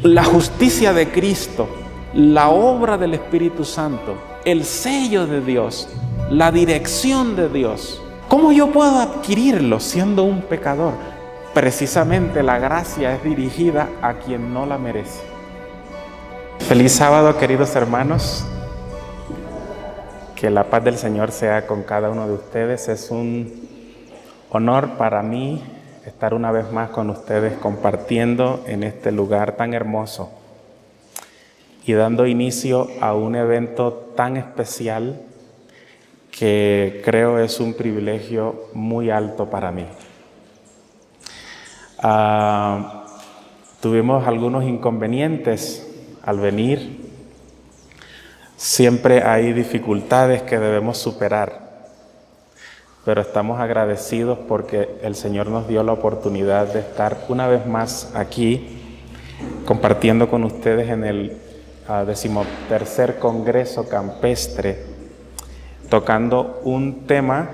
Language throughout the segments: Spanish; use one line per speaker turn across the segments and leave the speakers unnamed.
la justicia de Cristo, la obra del Espíritu Santo, el sello de Dios, la dirección de Dios. ¿Cómo yo puedo adquirirlo siendo un pecador? Precisamente la gracia es dirigida a quien no la merece. Feliz sábado, queridos hermanos. Que la paz del Señor sea con cada uno de ustedes. Es un honor para mí estar una vez más con ustedes compartiendo en este lugar tan hermoso y dando inicio a un evento tan especial que creo es un privilegio muy alto para mí. Tuvimos algunos inconvenientes al venir. Siempre hay dificultades que debemos superar, pero estamos agradecidos porque el Señor nos dio la oportunidad de estar una vez más aquí compartiendo con ustedes en el 13º Congreso Campestre, tocando un tema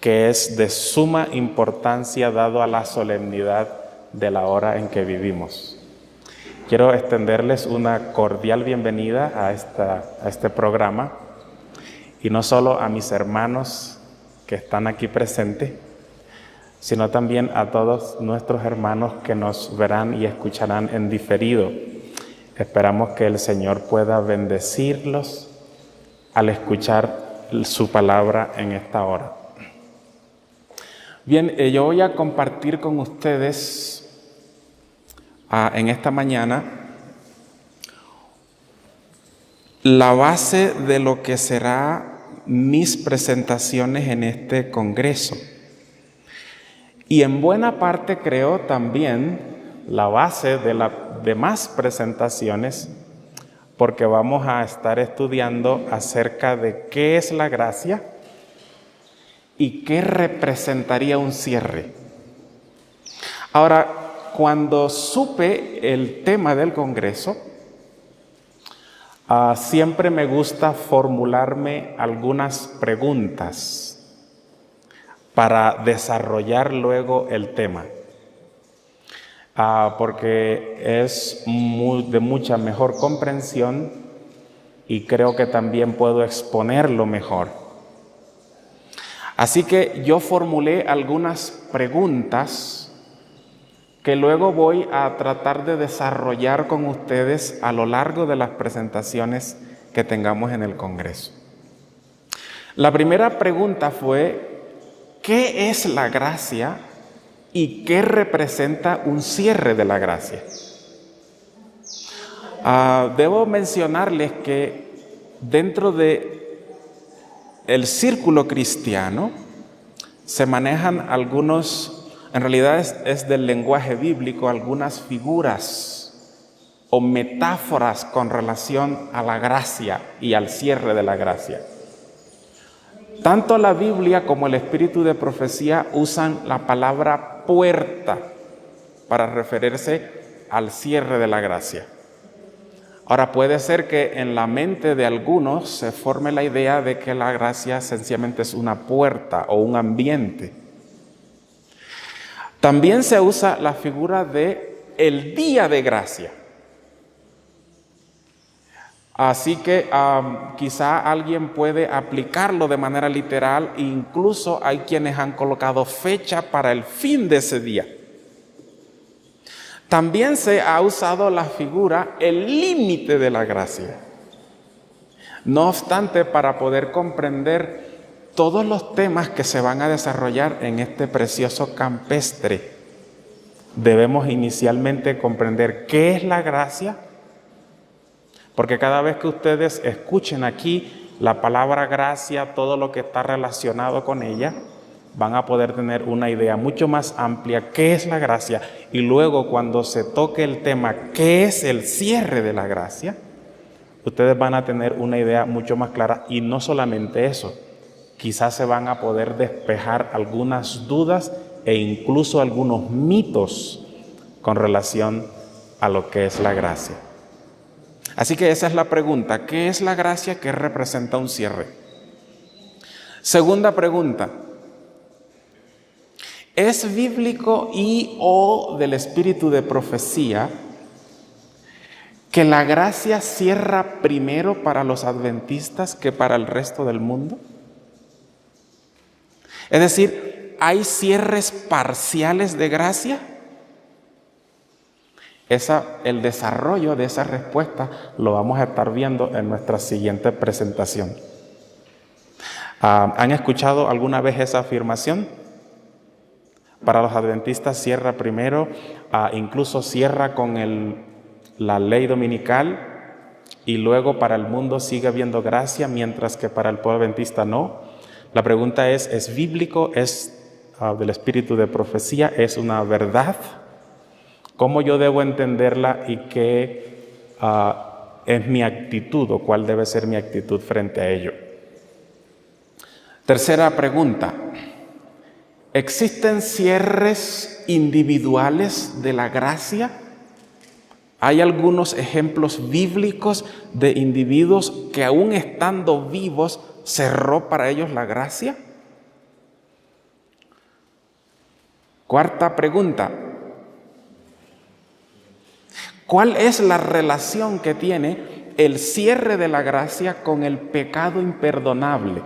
que es de suma importancia dado a la solemnidad de la hora en que vivimos. Quiero extenderles una cordial bienvenida a este programa, y no solo a mis hermanos que están aquí presentes, sino también a todos nuestros hermanos que nos verán y escucharán en diferido. Esperamos que el Señor pueda bendecirlos al escuchar su palabra en esta hora. Bien, yo voy a compartir con ustedes en esta mañana la base de lo que será mis presentaciones en este congreso. Y en buena parte creo también la base de las demás presentaciones, porque vamos a estar estudiando acerca de qué es la gracia y qué representaría un cierre. Ahora, cuando supe el tema del congreso, siempre me gusta formularme algunas preguntas para desarrollar luego el tema, porque es de mucha mejor comprensión y creo que también puedo exponerlo mejor. Así que yo formulé algunas preguntas que luego voy a tratar de desarrollar con ustedes a lo largo de las presentaciones que tengamos en el Congreso. La primera pregunta fue: ¿qué es la gracia y qué representa un cierre de la gracia? Debo mencionarles que dentro de el círculo cristiano se manejan algunos, en realidad es del lenguaje bíblico, algunas figuras o metáforas con relación a la gracia y al cierre de la gracia. Tanto la Biblia como el espíritu de profecía usan la palabra puerta para referirse al cierre de la gracia. Ahora, puede ser que en la mente de algunos se forme la idea de que la gracia sencillamente es una puerta o un ambiente. También se usa la figura de el día de gracia. Así que quizá alguien puede aplicarlo de manera literal, e incluso hay quienes han colocado fecha para el fin de ese día. También se ha usado la figura el límite de la gracia. No obstante, para poder comprender todos los temas que se van a desarrollar en este precioso campestre, debemos inicialmente comprender qué es la gracia, porque cada vez que ustedes escuchen aquí la palabra gracia, todo lo que está relacionado con ella, van a poder tener una idea mucho más amplia qué es la gracia, y luego cuando se toque el tema qué es el cierre de la gracia, ustedes van a tener una idea mucho más clara. Y no solamente eso, quizás se van a poder despejar algunas dudas e incluso algunos mitos con relación a lo que es la gracia. Así que esa es la pregunta: ¿qué es la gracia? ¿Qué representa un cierre? Segunda pregunta: ¿es bíblico y o del espíritu de profecía que la gracia cierra primero para los adventistas que para el resto del mundo. Es decir, ¿hay cierres parciales de gracia? El desarrollo de esa respuesta lo vamos a estar viendo en nuestra siguiente presentación. ¿Han escuchado alguna vez esa afirmación? Para los adventistas cierra primero, incluso cierra con la ley dominical, y luego para el mundo sigue habiendo gracia, mientras que para el pueblo adventista no. La pregunta ¿es bíblico? ¿Es del espíritu de profecía? ¿Es una verdad? ¿Cómo yo debo entenderla y qué es mi actitud o cuál debe ser mi actitud frente a ello? Tercera pregunta. ¿Existen cierres individuales de la gracia? ¿Hay algunos ejemplos bíblicos de individuos que aún estando vivos cerró para ellos la gracia? Cuarta pregunta. ¿Cuál es la relación que tiene el cierre de la gracia con el pecado imperdonable?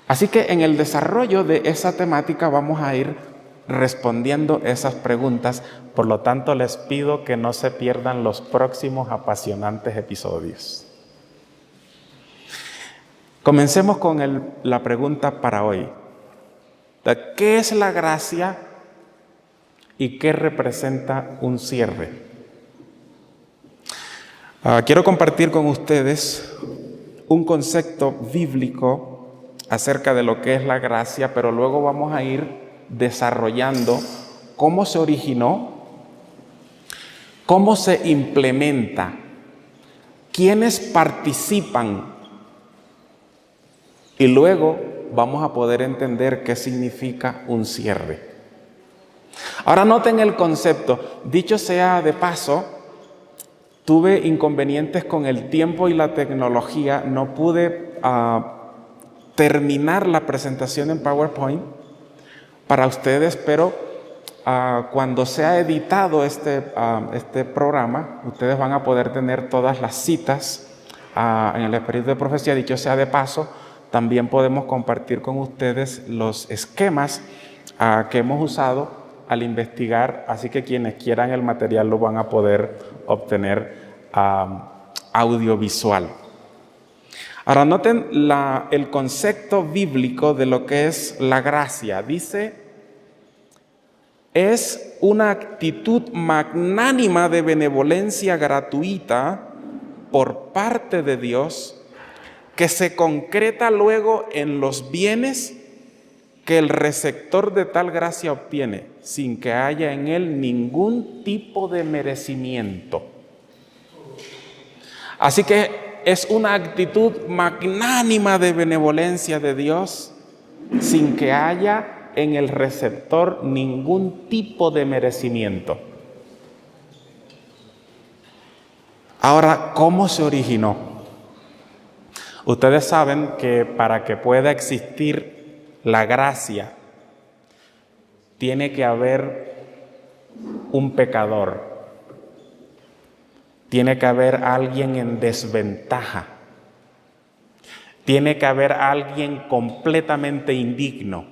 Así que en el desarrollo de esa temática vamos a ir respondiendo esas preguntas. Por lo tanto, les pido que no se pierdan los próximos apasionantes episodios. Comencemos con la pregunta para hoy. ¿Qué es la gracia y qué representa un cierre? Quiero compartir con ustedes un concepto bíblico acerca de lo que es la gracia, pero luego vamos a ir desarrollando cómo se originó, cómo se implementa, quiénes participan, y luego vamos a poder entender qué significa un cierre. Ahora noten el concepto. Dicho sea de paso, tuve inconvenientes con el tiempo y la tecnología, no pude terminar la presentación en PowerPoint para ustedes, pero cuando sea editado este programa, ustedes van a poder tener todas las citas en el espíritu de profecía. Dicho sea de paso, también podemos compartir con ustedes los esquemas que hemos usado al investigar, así que quienes quieran el material lo van a poder obtener audiovisual. Ahora noten el concepto bíblico de lo que es la gracia. Dice, es una actitud magnánima de benevolencia gratuita por parte de Dios que se concreta luego en los bienes que el receptor de tal gracia obtiene, sin que haya en él ningún tipo de merecimiento. Así que es una actitud magnánima de benevolencia de Dios, sin que haya en el receptor ningún tipo de merecimiento. Ahora, ¿cómo se originó? Ustedes saben que para que pueda existir la gracia, tiene que haber un pecador. Tiene que haber alguien en desventaja. Tiene que haber alguien completamente indigno.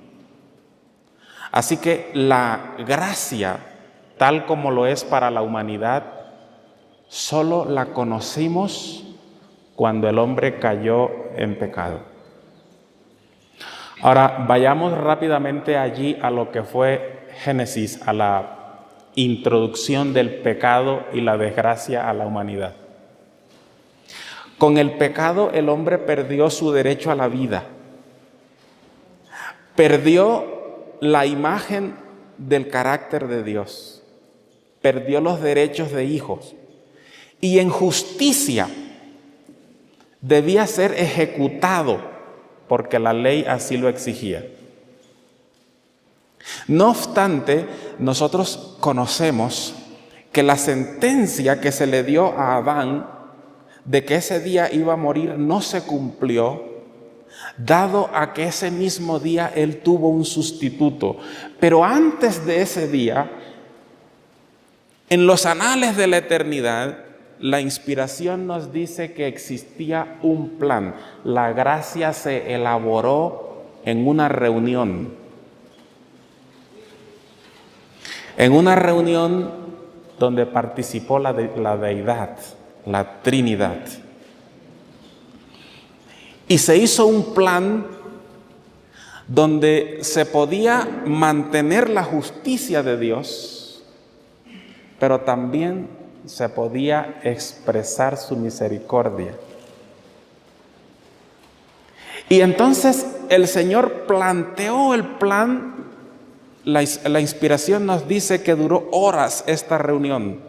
Así que la gracia, tal como lo es para la humanidad, solo la conocimos cuando el hombre cayó en pecado. Ahora, vayamos rápidamente allí a lo que fue Génesis, a la introducción del pecado y la desgracia a la humanidad. Con el pecado el hombre perdió su derecho a la vida. Perdió la imagen del carácter de Dios. Perdió los derechos de hijos. Y en justicia debía ser ejecutado porque la ley así lo exigía. No obstante, nosotros conocemos que la sentencia que se le dio a Adán de que ese día iba a morir no se cumplió, dado a que ese mismo día él tuvo un sustituto. Pero antes de ese día, En los anales de la eternidad, la inspiración nos dice que existía un plan. La gracia se elaboró en una reunión. En una reunión donde participó la deidad, la Trinidad. Y se hizo un plan donde se podía mantener la justicia de Dios, pero también se podía expresar su misericordia. Y entonces el Señor planteó el plan. La inspiración nos dice que duró horas esta reunión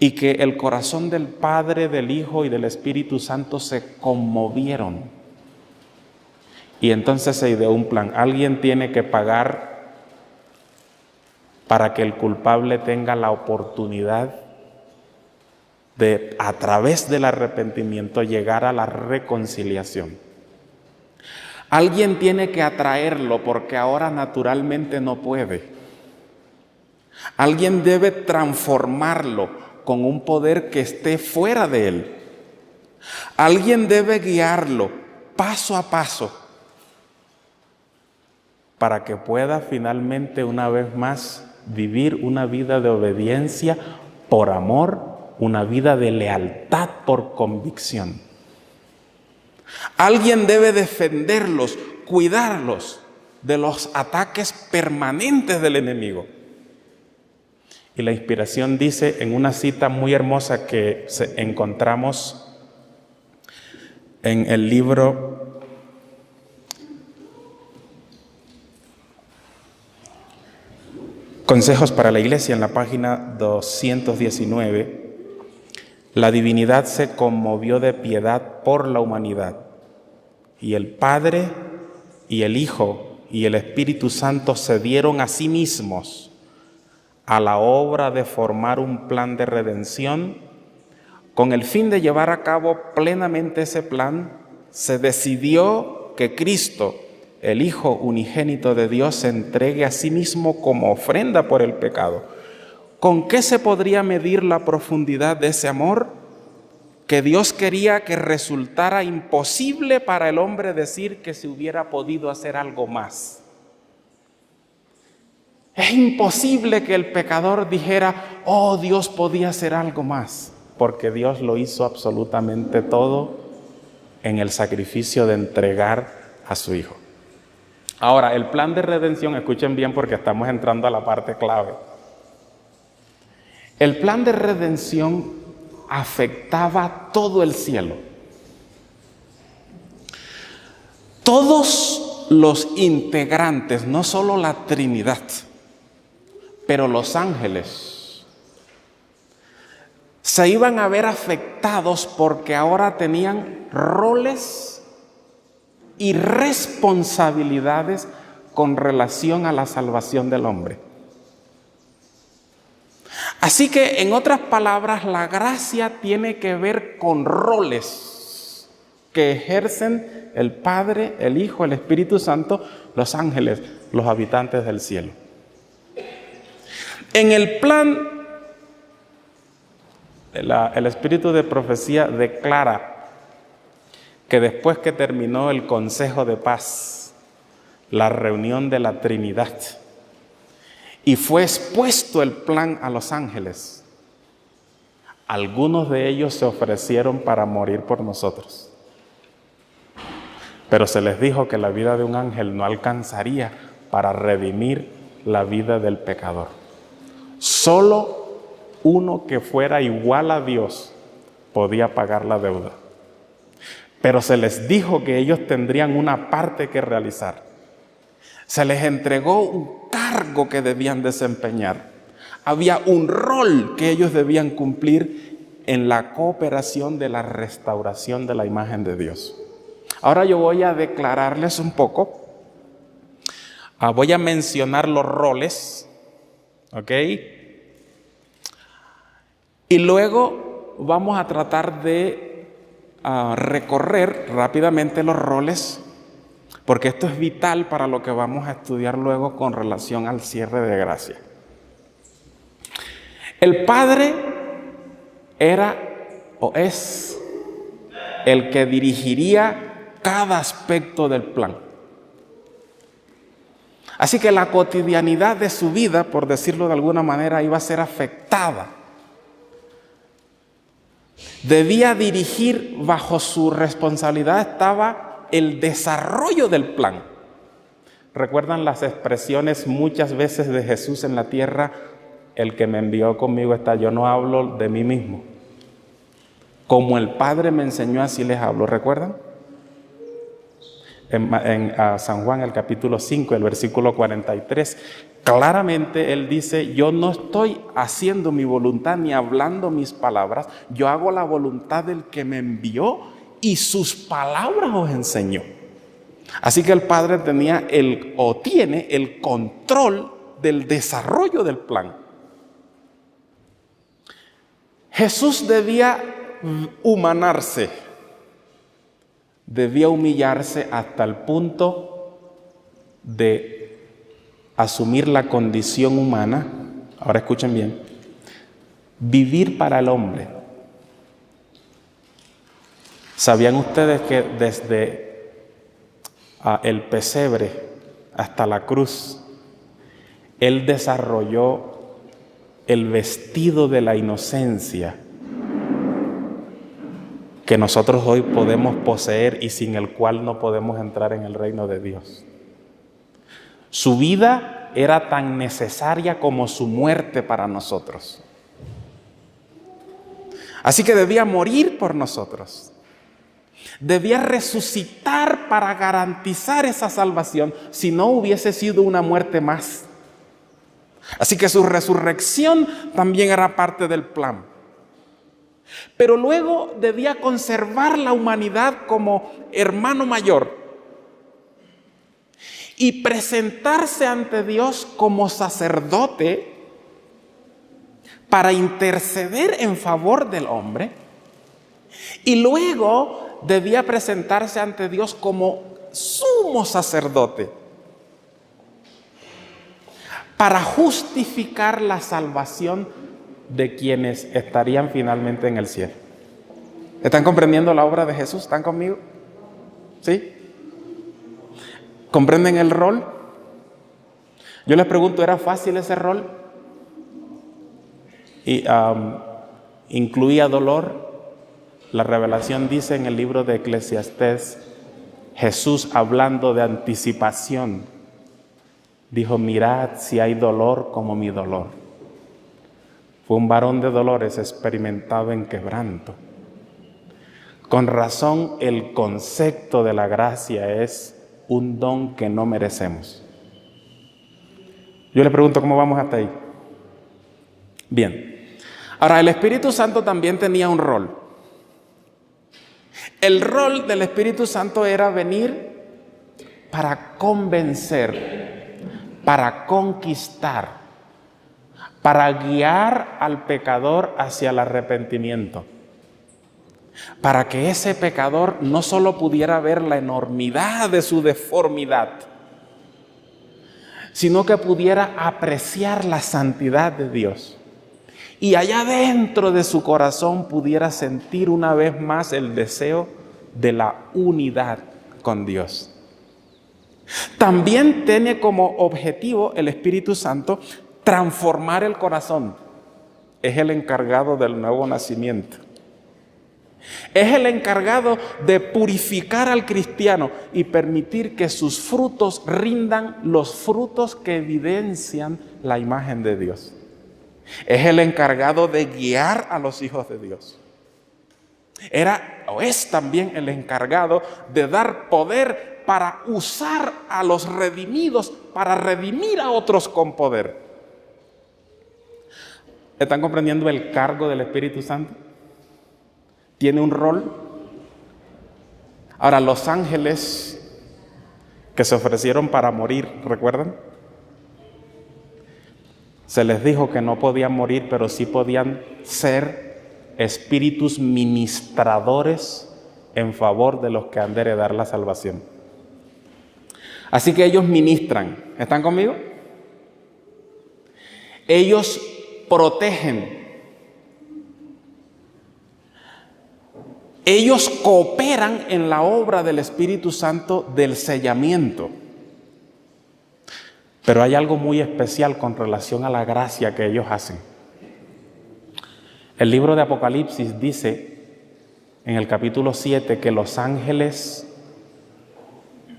y que el corazón del Padre, del Hijo y del Espíritu Santo se conmovieron. Y entonces se ideó un plan. Alguien tiene que pagar para que el culpable tenga la oportunidad de, a través del arrepentimiento, llegar a la reconciliación. Alguien tiene que atraerlo porque ahora naturalmente no puede. Alguien debe transformarlo con un poder que esté fuera de él. Alguien debe guiarlo paso a paso para que pueda finalmente una vez más vivir una vida de obediencia por amor, una vida de lealtad por convicción. Alguien debe defenderlos, cuidarlos de los ataques permanentes del enemigo. Y la inspiración dice en una cita muy hermosa que encontramos en el libro Consejos para la Iglesia, en la página 219, la divinidad se conmovió de piedad por la humanidad, y el Padre y el Hijo y el Espíritu Santo se dieron a sí mismos a la obra de formar un plan de redención. Con el fin de llevar a cabo plenamente ese plan, se decidió que Cristo, el Hijo unigénito de Dios, se entregue a sí mismo como ofrenda por el pecado. ¿Con qué se podría medir la profundidad de ese amor? Que Dios quería que resultara imposible para el hombre decir que se hubiera podido hacer algo más. Es imposible que el pecador dijera, oh, Dios podía hacer algo más, porque Dios lo hizo absolutamente todo en el sacrificio de entregar a su Hijo. Ahora, el plan de redención, escuchen bien porque estamos entrando a la parte clave. El plan de redención afectaba todo el cielo. Todos los integrantes, no solo la Trinidad, pero los ángeles, se iban a ver afectados porque ahora tenían roles y responsabilidades con relación a la salvación del hombre. Así que, en otras palabras, la gracia tiene que ver con roles que ejercen el Padre, el Hijo, el Espíritu Santo, los ángeles, los habitantes del cielo. En el plan, el Espíritu de Profecía declara que después que terminó el Consejo de Paz, la reunión de la Trinidad, y fue expuesto el plan a los ángeles, algunos de ellos se ofrecieron para morir por nosotros. Pero se les dijo que la vida de un ángel no alcanzaría para redimir la vida del pecador. Solo uno que fuera igual a Dios podía pagar la deuda. Pero se les dijo que ellos tendrían una parte que realizar. Se les entregó un cargo que debían desempeñar. Había un rol que ellos debían cumplir en la cooperación de la restauración de la imagen de Dios. Ahora yo voy a declararles un poco. Voy a mencionar los roles, ¿ok? Y luego vamos a tratar de recorrer rápidamente los roles, porque esto es vital para lo que vamos a estudiar luego con relación al cierre de gracia. El Padre era o es el que dirigiría cada aspecto del plan. Así que la cotidianidad de su vida, por decirlo de alguna manera, iba a ser afectada. Debía dirigir, bajo su responsabilidad estaba el desarrollo del plan. ¿Recuerdan las expresiones muchas veces de Jesús en la tierra? El que me envió conmigo está, yo no hablo de mí mismo. Como el Padre me enseñó, así les hablo. ¿Recuerdan? En San Juan, el capítulo 5, el versículo 43, claramente Él dice, yo no estoy haciendo mi voluntad ni hablando mis palabras, yo hago la voluntad del que me envió y sus palabras os enseñó. Así que el Padre tenía tiene el control del desarrollo del plan. Jesús debía humanarse, debía humillarse hasta el punto de asumir la condición humana. Ahora escuchen bien, vivir para el hombre. ¿Sabían ustedes que desde el pesebre hasta la cruz, Él desarrolló el vestido de la inocencia que nosotros hoy podemos poseer y sin el cual no podemos entrar en el reino de Dios? Su vida era tan necesaria como su muerte para nosotros. Así que debía morir por nosotros. Debía resucitar para garantizar esa salvación, si no hubiese sido una muerte más. Así que su resurrección también era parte del plan. Pero luego debía conservar la humanidad como hermano mayor y presentarse ante Dios como sacerdote para interceder en favor del hombre, y luego debía presentarse ante Dios como sumo sacerdote para justificar la salvación de quienes estarían finalmente en el cielo. ¿Están comprendiendo la obra de Jesús? ¿Están conmigo? ¿Sí? ¿Comprenden el rol? Yo les pregunto, ¿era fácil ese rol? Y incluía dolor. La revelación dice en el libro de Eclesiastés, Jesús, hablando de anticipación, dijo, mirad si hay dolor como mi dolor. Fue un varón de dolores, experimentado en quebranto. Con razón, el concepto de la gracia es un don que no merecemos. Yo le pregunto, ¿cómo vamos hasta ahí? Bien. Ahora, el Espíritu Santo también tenía un rol. El rol del Espíritu Santo era venir para convencer, para conquistar, para guiar al pecador hacia el arrepentimiento, para que ese pecador no solo pudiera ver la enormidad de su deformidad, sino que pudiera apreciar la santidad de Dios. Y allá dentro de su corazón pudiera sentir una vez más el deseo de la unidad con Dios. También tiene como objetivo el Espíritu Santo transformar el corazón. Es el encargado del nuevo nacimiento. Es el encargado de purificar al cristiano y permitir que sus frutos rindan los frutos que evidencian la imagen de Dios. Es el encargado de guiar a los hijos de Dios. Es también el encargado de dar poder para usar a los redimidos, para redimir a otros con poder. ¿Están comprendiendo el cargo del Espíritu Santo? Tiene un rol. Ahora, los ángeles que se ofrecieron para morir, ¿recuerdan? Se les dijo que no podían morir, pero sí podían ser espíritus ministradores en favor de los que han de heredar la salvación. Así que ellos ministran. ¿Están conmigo? Ellos protegen. Ellos cooperan en la obra del Espíritu Santo del sellamiento. Pero hay algo muy especial con relación a la gracia que ellos hacen. El libro de Apocalipsis dice en el capítulo 7 que los ángeles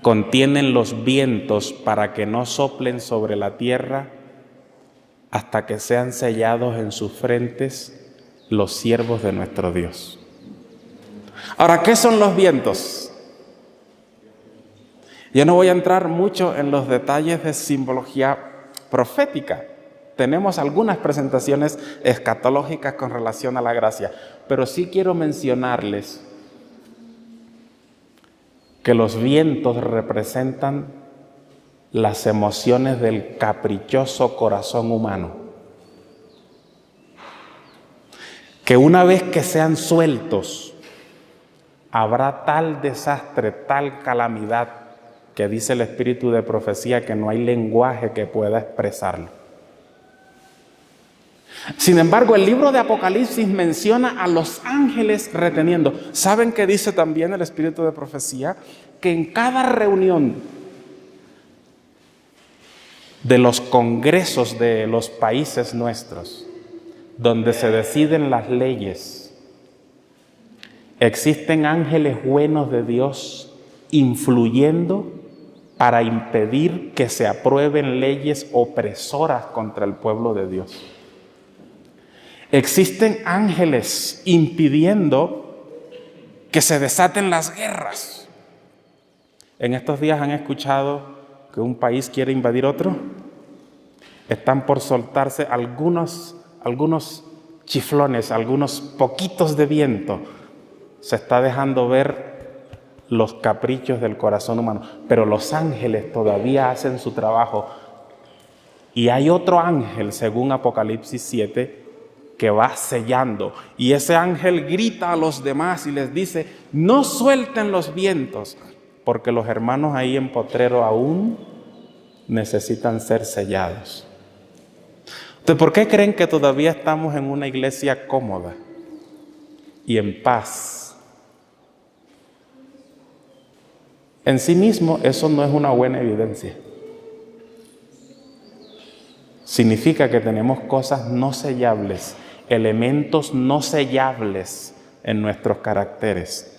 contienen los vientos para que no soplen sobre la tierra hasta que sean sellados en sus frentes los siervos de nuestro Dios. Ahora, ¿qué son los vientos? Yo no voy a entrar mucho en los detalles de simbología profética. Tenemos algunas presentaciones escatológicas con relación a la gracia, pero sí quiero mencionarles que los vientos representan las emociones del caprichoso corazón humano, que una vez que sean sueltos, habrá tal desastre, tal calamidad, que dice el espíritu de profecía que no hay lenguaje que pueda expresarlo. Sin embargo, el libro de Apocalipsis menciona a los ángeles reteniendo. ¿Saben qué dice también el espíritu de profecía? Que en cada reunión de los congresos de los países nuestros, donde se deciden las leyes, existen ángeles buenos de Dios influyendo para impedir que se aprueben leyes opresoras contra el pueblo de Dios. Existen ángeles impidiendo que se desaten las guerras. En estos días han escuchado que un país quiere invadir otro. Están por soltarse algunos chiflones, algunos poquitos de viento. Se está dejando ver los caprichos del corazón humano, pero los ángeles todavía hacen su trabajo. Y hay otro ángel, según Apocalipsis 7, que va sellando. Y ese ángel grita a los demás y les dice: no suelten los vientos, porque los hermanos ahí en Potrero aún necesitan ser sellados. Entonces, ¿por qué creen que todavía estamos en una iglesia cómoda y en paz? En sí mismo, eso no es una buena evidencia. Significa que tenemos cosas no sellables, elementos no sellables en nuestros caracteres.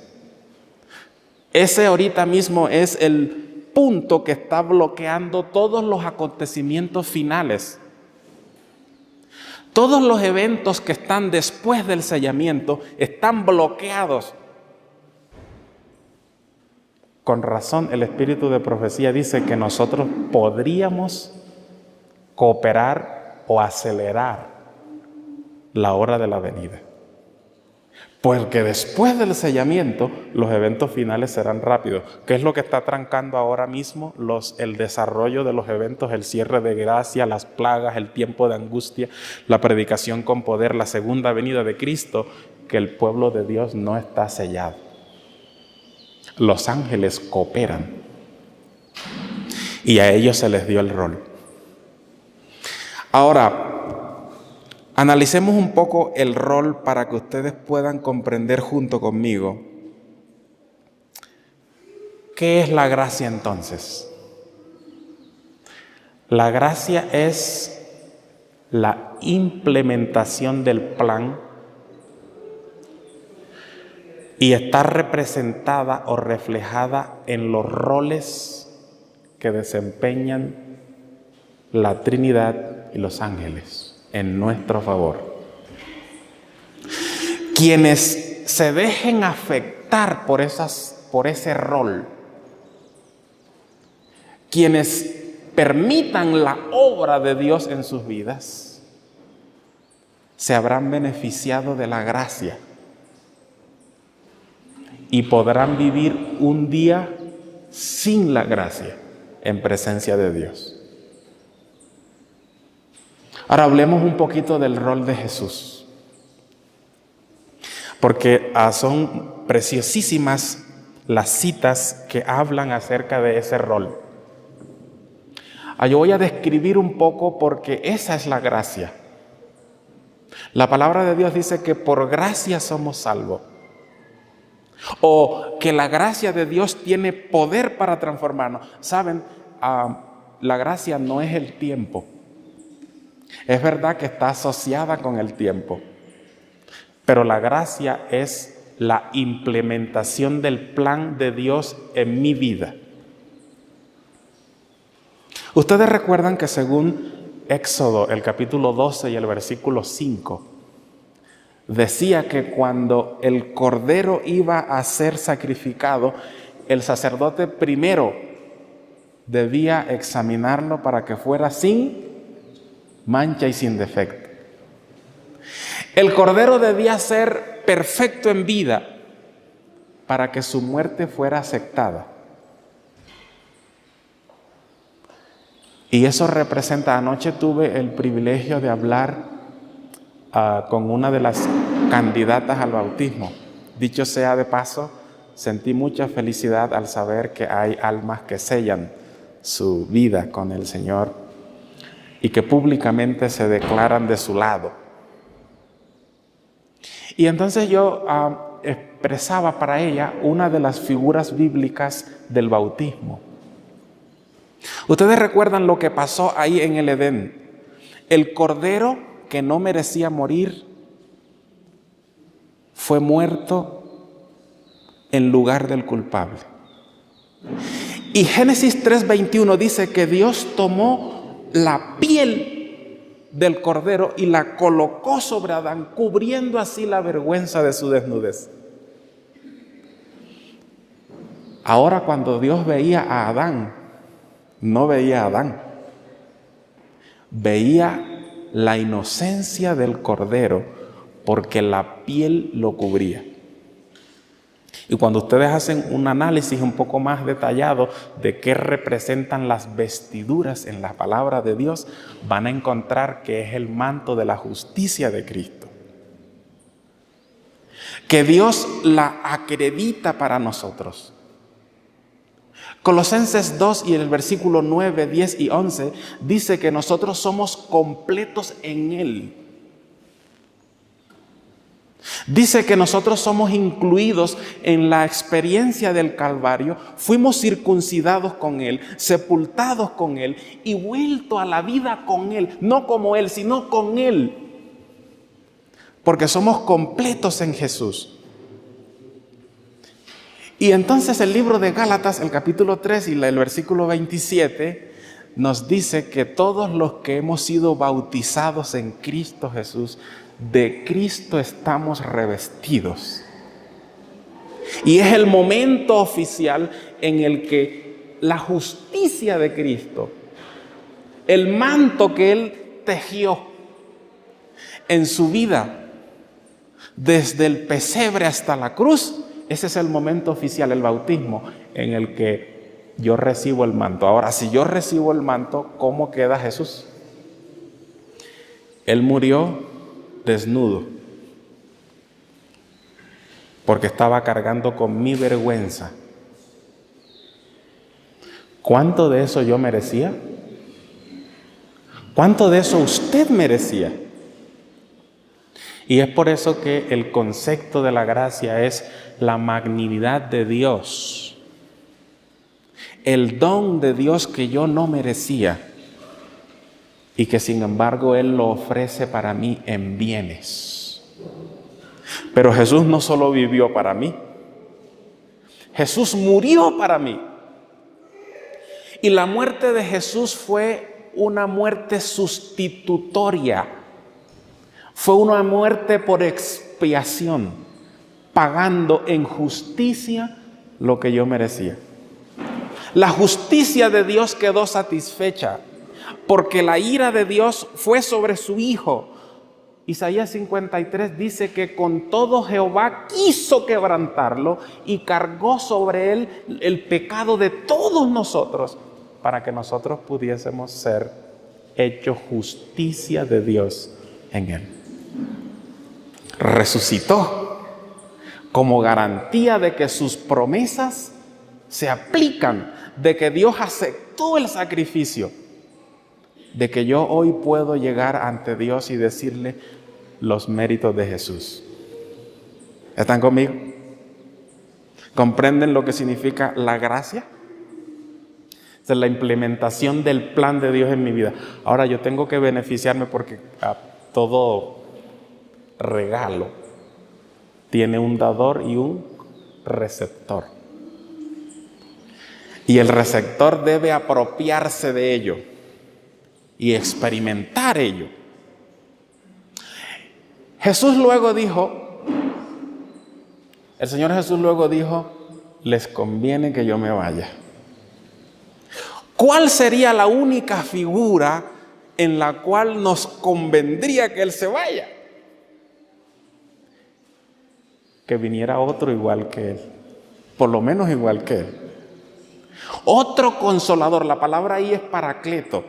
Ese ahorita mismo es el punto que está bloqueando todos los acontecimientos finales. Todos los eventos que están después del sellamiento están bloqueados. Con razón, el espíritu de profecía dice que nosotros podríamos cooperar o acelerar la hora de la venida. Porque después del sellamiento, los eventos finales serán rápidos. ¿Qué es lo que está trancando ahora mismo el desarrollo de los eventos? El cierre de gracia, las plagas, el tiempo de angustia, la predicación con poder, la segunda venida de Cristo, que el pueblo de Dios no está sellado. Los ángeles cooperan y a ellos se les dio el rol. Ahora, analicemos un poco el rol para que ustedes puedan comprender junto conmigo qué es la gracia entonces. La gracia es la implementación del plan y está representada o reflejada en los roles que desempeñan la Trinidad y los ángeles en nuestro favor. Quienes se dejen afectar por ese rol, quienes permitan la obra de Dios en sus vidas, se habrán beneficiado de la gracia y podrán vivir un día sin la gracia en presencia de Dios. Ahora hablemos un poquito del rol de Jesús, porque son preciosísimas las citas que hablan acerca de ese rol. Yo voy a describir un poco porque esa es la gracia. La palabra de Dios dice que por gracia somos salvos. o que la gracia de Dios tiene poder para transformarnos. ¿Saben? La gracia no es el tiempo. Es verdad que está asociada con el tiempo, pero la gracia es la implementación del plan de Dios en mi vida. Ustedes recuerdan que según Éxodo, el capítulo 12 y el versículo 5, decía que cuando el cordero iba a ser sacrificado, el sacerdote primero debía examinarlo para que fuera sin mancha y sin defecto. El cordero debía ser perfecto en vida para que su muerte fuera aceptada. Y eso representa, anoche tuve el privilegio de hablar con una de las candidatas al bautismo. Dicho sea de paso, sentí mucha felicidad al saber que hay almas que sellan su vida con el Señor y que públicamente se declaran de su lado. Y entonces yo expresaba para ella una de las figuras bíblicas del bautismo. Ustedes recuerdan lo que pasó ahí en el Edén. El cordero que no merecía morir fue muerto en lugar del culpable. Y Génesis 3:21 dice que Dios tomó la piel del cordero y la colocó sobre Adán, cubriendo así la vergüenza de su desnudez. Ahora, cuando Dios veía a Adán, no veía a Adán, veía la inocencia del cordero, porque la piel lo cubría. Y cuando ustedes hacen un análisis un poco más detallado de qué representan las vestiduras en la palabra de Dios, van a encontrar que es el manto de la justicia de Cristo, que Dios la acredita para nosotros. Colosenses 2 y el versículo 9, 10 y 11 dice que nosotros somos completos en Él. Dice que nosotros somos incluidos en la experiencia del Calvario, fuimos circuncidados con Él, sepultados con Él y vuelto a la vida con Él, no como Él, sino con Él, porque somos completos en Jesús. Y entonces el libro de Gálatas, el capítulo 3 y el versículo 27, nos dice que todos los que hemos sido bautizados en Cristo Jesús, de Cristo estamos revestidos. Y es el momento oficial en el que la justicia de Cristo, el manto que Él tejió en su vida, desde el pesebre hasta la cruz, ese es el momento oficial, el bautismo, en el que yo recibo el manto. Ahora, si yo recibo el manto, ¿cómo queda Jesús? Él murió desnudo, porque estaba cargando con mi vergüenza. ¿Cuánto de eso yo merecía? ¿Cuánto de eso usted merecía? Y es por eso que el concepto de la gracia es la magnanimidad de Dios, el don de Dios que yo no merecía y que sin embargo Él lo ofrece para mí en bienes. Pero Jesús no solo vivió para mí, Jesús murió para mí. Y la muerte de Jesús fue una muerte sustitutoria, fue una muerte por expiación, pagando en justicia lo que yo merecía. La justicia de Dios quedó satisfecha porque la ira de Dios fue sobre su Hijo. Isaías 53 dice que con todo Jehová quiso quebrantarlo y cargó sobre él el pecado de todos nosotros para que nosotros pudiésemos ser hechos justicia de Dios en él. Resucitó como garantía de que sus promesas se aplican, de que Dios aceptó el sacrificio, de que yo hoy puedo llegar ante Dios y decirle los méritos de Jesús. ¿Están conmigo? ¿Comprenden lo que significa la gracia? Esa es la implementación del plan de Dios en mi vida. Ahora yo tengo que beneficiarme porque a todo regalo tiene un dador y un receptor. Y el receptor debe apropiarse de ello y experimentar ello. El Señor Jesús luego dijo, les conviene que yo me vaya. ¿Cuál sería la única figura en la cual nos convendría que Él se vaya? Que viniera otro igual que Él, por lo menos igual que Él. Otro consolador, la palabra ahí es paracleto,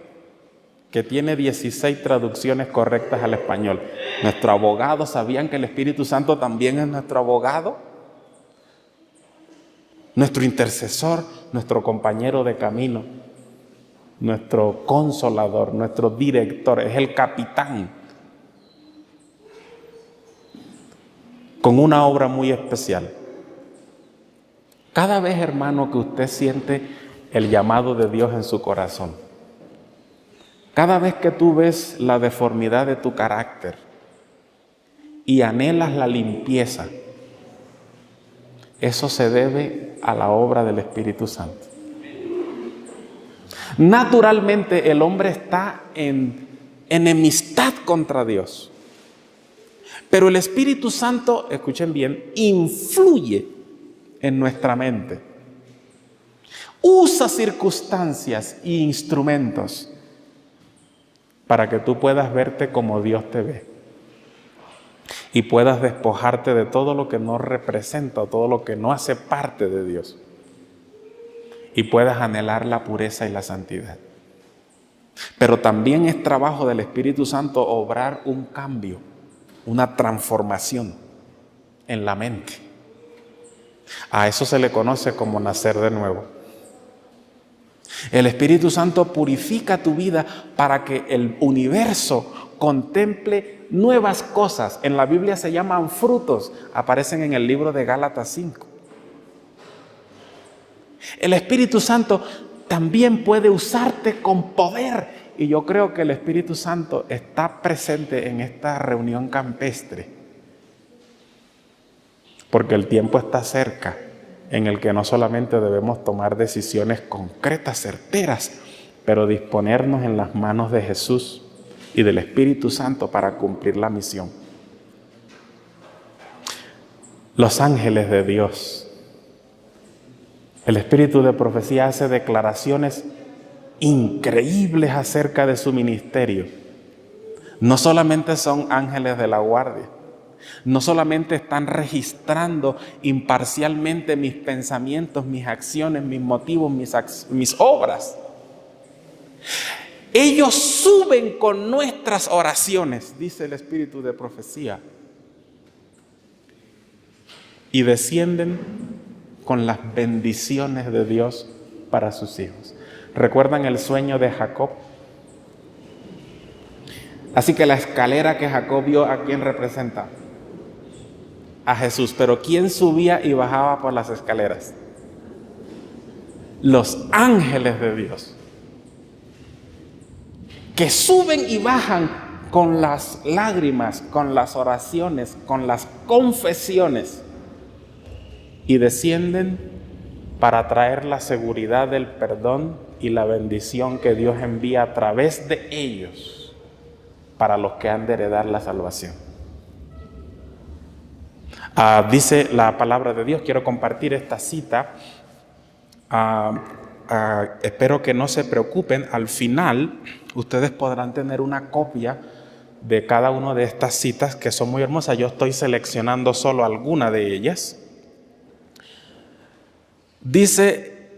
que tiene 16 traducciones correctas al español. Nuestro abogado, ¿sabían que el Espíritu Santo también es nuestro abogado? Nuestro intercesor, nuestro compañero de camino, nuestro consolador, nuestro director, es el capitán, con una obra muy especial. Cada vez, hermano, que usted siente el llamado de Dios en su corazón, cada vez que tú ves la deformidad de tu carácter y anhelas la limpieza, eso se debe a la obra del Espíritu Santo. Naturalmente el hombre está en enemistad contra Dios, pero el Espíritu Santo, escuchen bien, influye en nuestra mente. Usa circunstancias e instrumentos para que tú puedas verte como Dios te ve y puedas despojarte de todo lo que no representa o todo lo que no hace parte de Dios y puedas anhelar la pureza y la santidad. Pero también es trabajo del Espíritu Santo obrar un cambio, una transformación en la mente. A eso se le conoce como nacer de nuevo. El Espíritu Santo purifica tu vida para que el universo contemple nuevas cosas. En la Biblia se llaman frutos, aparecen en el libro de Gálatas 5. El Espíritu Santo también puede usarte con poder, y yo creo que el Espíritu Santo está presente en esta reunión campestre, porque el tiempo está cerca en el que no solamente debemos tomar decisiones concretas, certeras, pero disponernos en las manos de Jesús y del Espíritu Santo para cumplir la misión. Los ángeles de Dios. El espíritu de profecía hace declaraciones increíbles acerca de su ministerio. No solamente son ángeles de la guardia, no solamente están registrando imparcialmente mis pensamientos, mis acciones, mis motivos, mis obras. Ellos suben con nuestras oraciones, dice el espíritu de profecía, y descienden con las bendiciones de Dios para sus hijos. ¿Recuerdan el sueño de Jacob? Así que la escalera que Jacob vio, ¿a quién representa? A Jesús. Pero ¿quién subía y bajaba por las escaleras? Los ángeles de Dios, que suben y bajan con las lágrimas, con las oraciones, con las confesiones, y descienden para traer la seguridad del perdón y la bendición que Dios envía a través de ellos para los que han de heredar la salvación. Dice la palabra de Dios, quiero compartir esta cita, espero que no se preocupen, al final ustedes podrán tener una copia de cada una de estas citas que son muy hermosas. Yo estoy seleccionando solo alguna de ellas. Dice,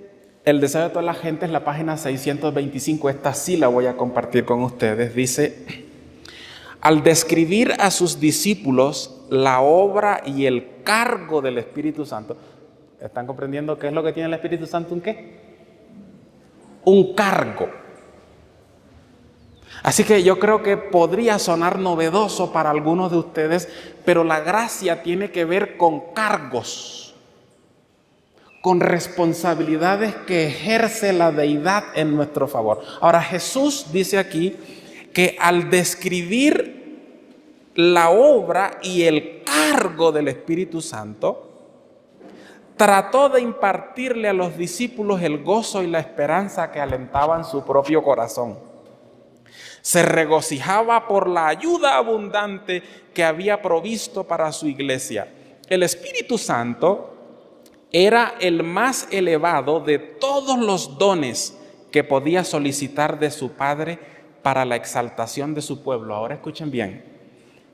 el deseo de toda la gente es la página 625, esta sí la voy a compartir con ustedes. Dice, al describir a sus discípulos la obra y el cargo del Espíritu Santo, ¿están comprendiendo qué es lo que tiene el Espíritu Santo? ¿Un qué? Un cargo. Así que yo creo que podría sonar novedoso para algunos de ustedes, pero la gracia tiene que ver con cargos. con responsabilidades que ejerce la deidad en nuestro favor. Ahora, Jesús dice aquí que al describir la obra y el cargo del Espíritu Santo, trató de impartirle a los discípulos el gozo y la esperanza que alentaban su propio corazón. Se regocijaba por la ayuda abundante que había provisto para su iglesia. El Espíritu Santo era el más elevado de todos los dones que podía solicitar de su Padre para la exaltación de su pueblo. Ahora escuchen bien.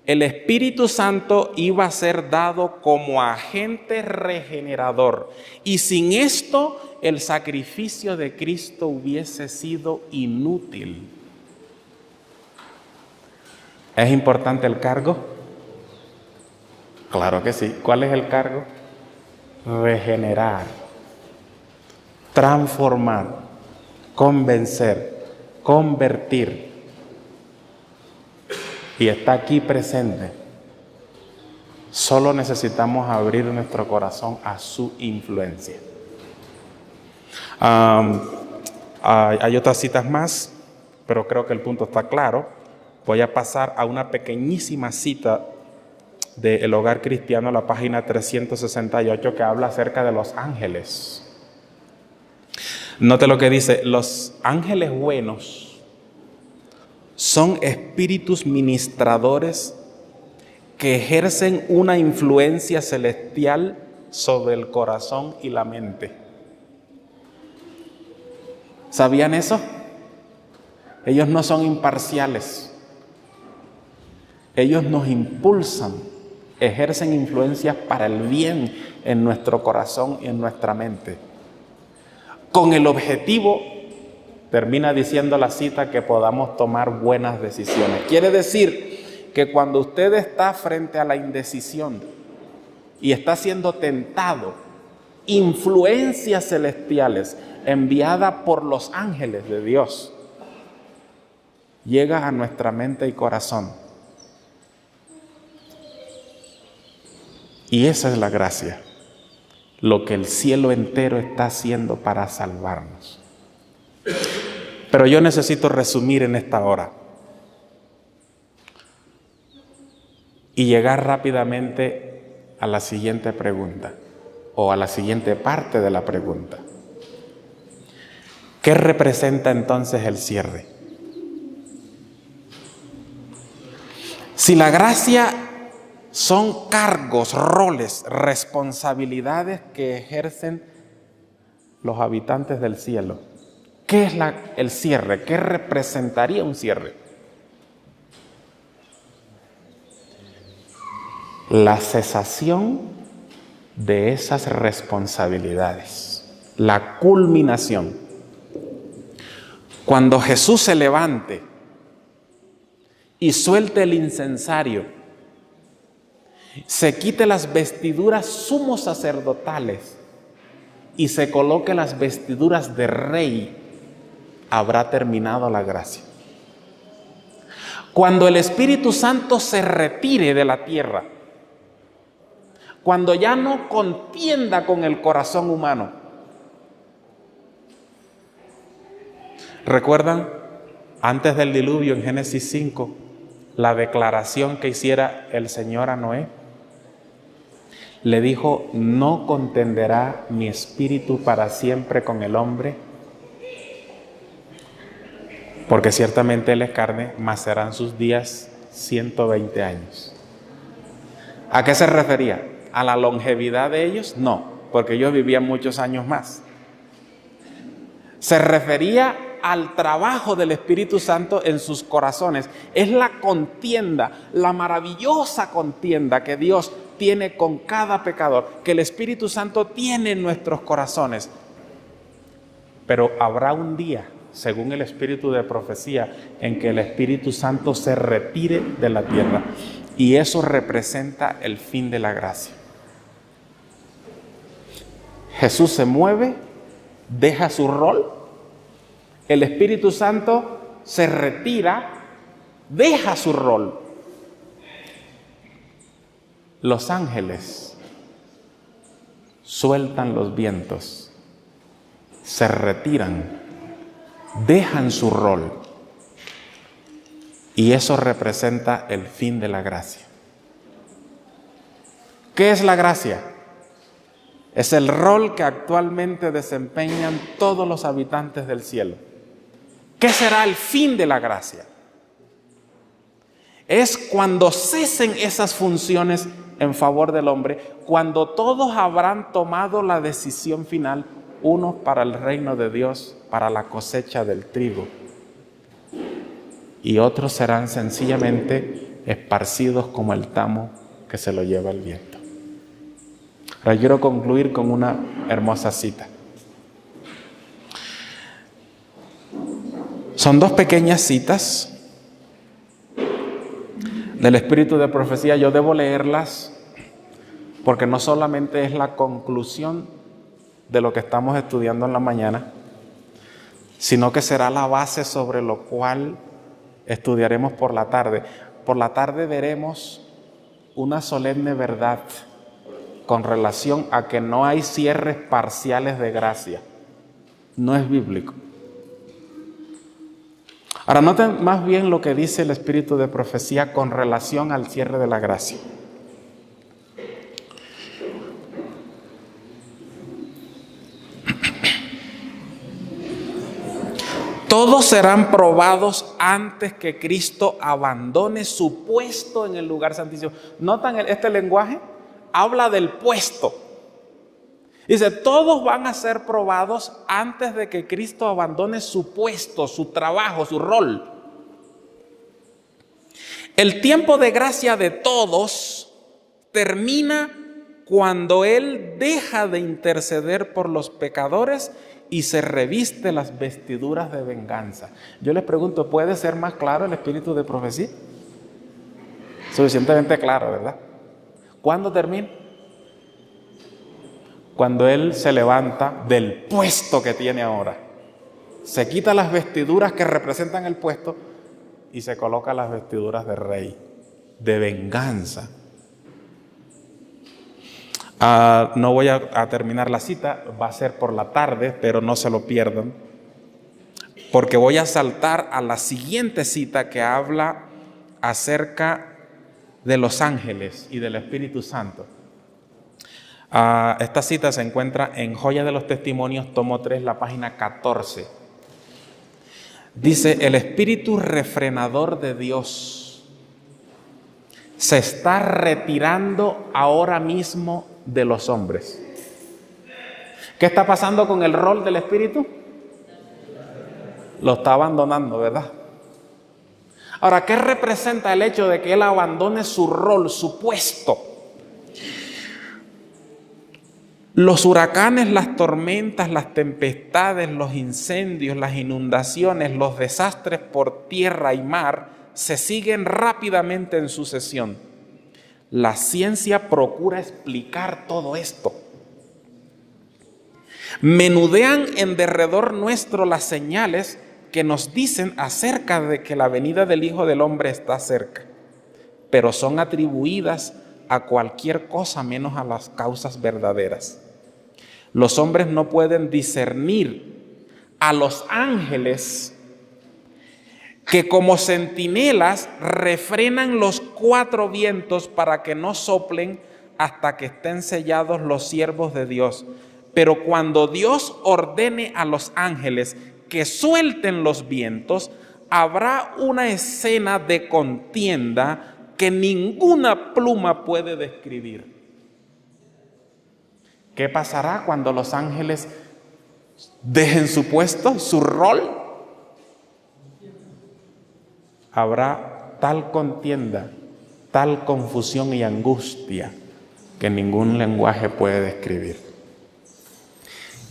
El Espíritu Santo iba a ser dado como agente regenerador, y sin esto el sacrificio de Cristo hubiese sido inútil. ¿Es importante el cargo? Claro que sí. ¿Cuál es el cargo? Regenerar, transformar, convencer, convertir. Y está aquí presente. Solo necesitamos abrir nuestro corazón a su influencia. Hay otras citas más, pero creo que el punto está claro. Voy a pasar a una pequeñísima cita del Hogar Cristiano, la página 368, que habla acerca de los ángeles. Note lo que dice: los ángeles buenos son espíritus ministradores que ejercen una influencia celestial sobre el corazón y la mente. ¿Sabían eso? Ellos no son imparciales. Ellos nos impulsan, ejercen influencias para el bien en nuestro corazón y en nuestra mente, con el objetivo, termina diciendo la cita, que podamos tomar buenas decisiones. Quiere decir que cuando usted está frente a la indecisión y está siendo tentado, influencias celestiales enviadas por los ángeles de Dios llega a nuestra mente y corazón. Y esa es la gracia, lo que el cielo entero está haciendo para salvarnos. Pero yo necesito resumir en esta hora y llegar rápidamente a la siguiente pregunta, o a la siguiente parte de la pregunta. ¿Qué representa entonces el cierre? Si la gracia son cargos, roles, responsabilidades que ejercen los habitantes del cielo, ¿qué es el cierre? ¿Qué representaría un cierre? La cesación de esas responsabilidades, la culminación. Cuando Jesús se levante y suelte el incensario, se quite las vestiduras sumos sacerdotales y se coloque las vestiduras de rey, habrá terminado la gracia. Cuando el Espíritu Santo se retire de la tierra, cuando ya no contienda con el corazón humano. ¿Recuerdan antes del diluvio en Génesis 5 la declaración que hiciera el Señor a Noé? Le dijo: no contenderá mi espíritu para siempre con el hombre, porque ciertamente él es carne, mas serán sus días 120 años. ¿A qué se refería? ¿A la longevidad de ellos? No, porque ellos vivían muchos años más. Se refería al trabajo del Espíritu Santo en sus corazones. Es la contienda, la maravillosa contienda que Dios tiene con cada pecador, que el Espíritu Santo tiene en nuestros corazones. Pero habrá un día, según el espíritu de profecía, en que el Espíritu Santo se retire de la tierra, y eso representa el fin de la gracia. Jesús se mueve, deja su rol, el Espíritu Santo se retira, deja su rol. Los ángeles sueltan los vientos, se retiran, dejan su rol. Y eso representa el fin de la gracia. ¿Qué es la gracia? Es el rol que actualmente desempeñan todos los habitantes del cielo. ¿Qué será el fin de la gracia? Es cuando cesen esas funciones en favor del hombre, cuando todos habrán tomado la decisión final, unos para el reino de Dios, para la cosecha del trigo, y otros serán sencillamente esparcidos como el tamo que se lo lleva el viento. Ahora quiero concluir con una hermosa cita. Son dos pequeñas citas del espíritu de profecía. Yo debo leerlas porque no solamente es la conclusión de lo que estamos estudiando en la mañana, sino que será la base sobre lo cual estudiaremos por la tarde. Por la tarde veremos una solemne verdad con relación a que no hay cierres parciales de gracia. No es bíblico. Ahora noten más bien lo que dice el espíritu de profecía con relación al cierre de la gracia. Todos serán probados antes que Cristo abandone su puesto en el lugar santísimo. ¿Notan este lenguaje? Habla del puesto. Dice, todos van a ser probados antes de que Cristo abandone su puesto, su trabajo, su rol. El tiempo de gracia de todos termina cuando Él deja de interceder por los pecadores y se reviste las vestiduras de venganza. Yo les pregunto, ¿puede ser más claro el espíritu de profecía? Suficientemente claro, ¿verdad? ¿Cuándo termina? Cuando Él se levanta del puesto que tiene ahora. Se quita las vestiduras que representan el puesto y se coloca las vestiduras de rey, de venganza. No voy a terminar la cita, va a ser por la tarde, pero no se lo pierdan, porque voy a saltar a la siguiente cita que habla acerca de los ángeles y del Espíritu Santo. Esta cita se encuentra en Joya de los Testimonios, tomo 3, la página 14. Dice, el espíritu refrenador de Dios se está retirando ahora mismo de los hombres. ¿Qué está pasando con el rol del espíritu? Lo está abandonando, ¿verdad? Ahora, ¿qué representa el hecho de que él abandone su rol, su puesto? Los huracanes, las tormentas, las tempestades, los incendios, las inundaciones, los desastres por tierra y mar se siguen rápidamente en sucesión. La ciencia procura explicar todo esto. Menudean en derredor nuestro las señales que nos dicen acerca de que la venida del Hijo del Hombre está cerca, pero son atribuidas a cualquier cosa menos a las causas verdaderas. Los hombres no pueden discernir a los ángeles que como centinelas refrenan los 4 vientos para que no soplen hasta que estén sellados los siervos de Dios. Pero cuando Dios ordene a los ángeles que suelten los vientos, habrá una escena de contienda que ninguna pluma puede describir. ¿Qué pasará cuando los ángeles dejen su puesto, su rol? Habrá tal contienda, tal confusión y angustia que ningún lenguaje puede describir.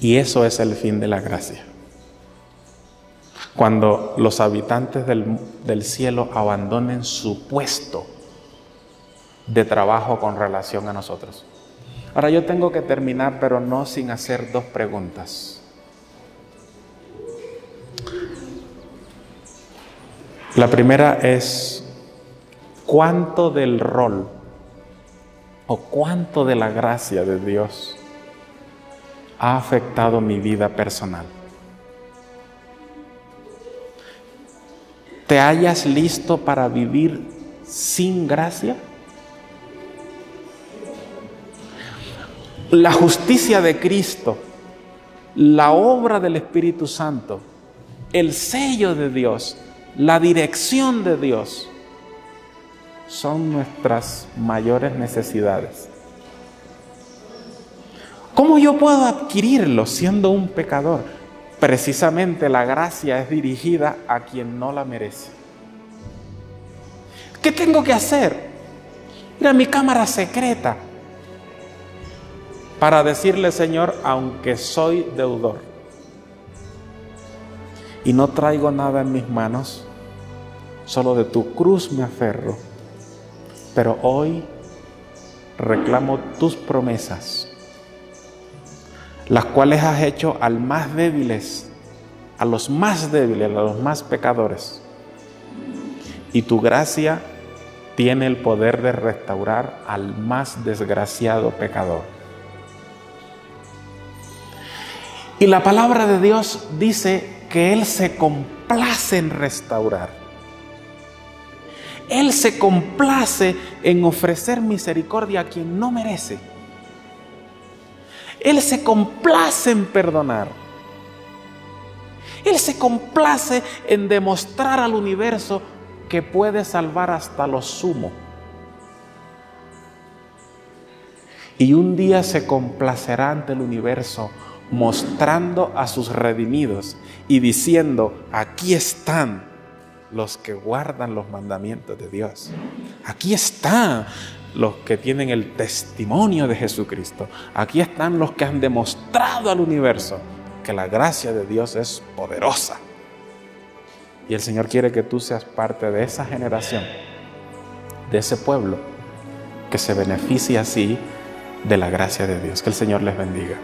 Y eso es el fin de la gracia. Cuando los habitantes del cielo abandonen su puesto de trabajo con relación a nosotros. Ahora yo tengo que terminar, pero no sin hacer 2 preguntas. La primera es, ¿cuánto del rol o cuánto de la gracia de Dios ha afectado mi vida personal. ¿Te hallas listo para vivir sin gracia? La justicia de Cristo, la obra del Espíritu Santo, el sello de Dios, la dirección de Dios, son nuestras mayores necesidades. ¿Cómo yo puedo adquirirlo siendo un pecador? Precisamente la gracia es dirigida a quien no la merece. ¿Qué tengo que hacer? Ir a mi cámara secreta para decirle: Señor, aunque soy deudor y no traigo nada en mis manos, solo de tu cruz me aferro, pero hoy reclamo tus promesas, las cuales has hecho a los más débiles, a los más pecadores. Y tu gracia tiene el poder de restaurar al más desgraciado pecador. Y la palabra de Dios dice que Él se complace en restaurar. Él se complace en ofrecer misericordia a quien no merece. Él se complace en perdonar. Él se complace en demostrar al universo que puede salvar hasta lo sumo. Y un día se complacerá ante el universo mostrando a sus redimidos y diciendo: aquí están los que guardan los mandamientos de Dios. Aquí están los que tienen el testimonio de Jesucristo. Aquí están los que han demostrado al universo que la gracia de Dios es poderosa. Y el Señor quiere que tú seas parte de esa generación, de ese pueblo que se beneficia así de la gracia de Dios. Que el Señor les bendiga.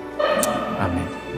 Amén.